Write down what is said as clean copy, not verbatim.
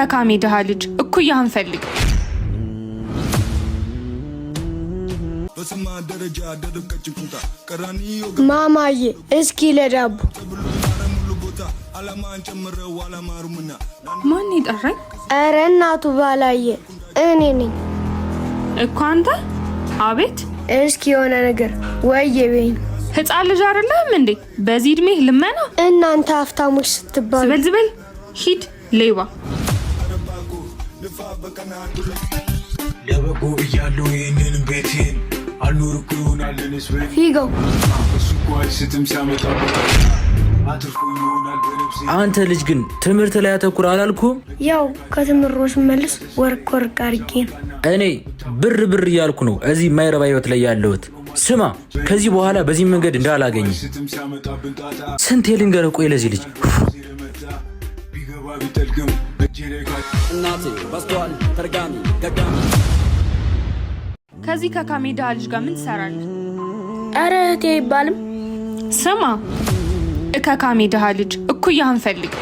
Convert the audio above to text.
እከካሜ ድሃ ልጅ እኩያህን ፈልግ። ማማዬ እስኪ ለዳቦ ማን ይጠራኝ? ኧረ እናቱ ባላየ እኔ ነኝ እኮ አንተ። አቤት። እስኪ የሆነ ነገር ወየ በይኝ። ህፃን ልጅ አይደለም እንዴ? በዚህ እድሜ ልመና? እናንተ ሀብታሞች ስትባሉ ዝበል ዝበል ሂድ ሌባ። ለበጎ እያለሁ ይህንን ቤቴን አልኖርኩ ይሆናል ለነስበኝ ፊገው እሱ እኮ አይስትም ሲያመጣ አትርፎ ይሆናል በነፍሴ። አንተ ልጅ ግን ትምህርት ላይ አተኩር አላልኩም? ያው ከትምሮሽ መልስ ወርቅ አድርጌ ነው። እኔ ብር እያልኩ ነው እዚህ የማይረባ ህይወት ላይ ያለሁት። ስማ ከዚህ በኋላ በዚህ መንገድ እንዳላገኝ ስንቴ ልንገርህ። ቆይ ለዚህ ልጅ ቢገባ ቢጠልቅም እናቴ በስቷል ተርጋሚ ደጋሚ። ከዚህ ከካሜ ድሃ ልጅ ጋር ምን ትሰራለህ? ኧረ እህቴ አይባልም። ስማ እከካሜ ድሃ ልጅ እኩያህን ፈልግ።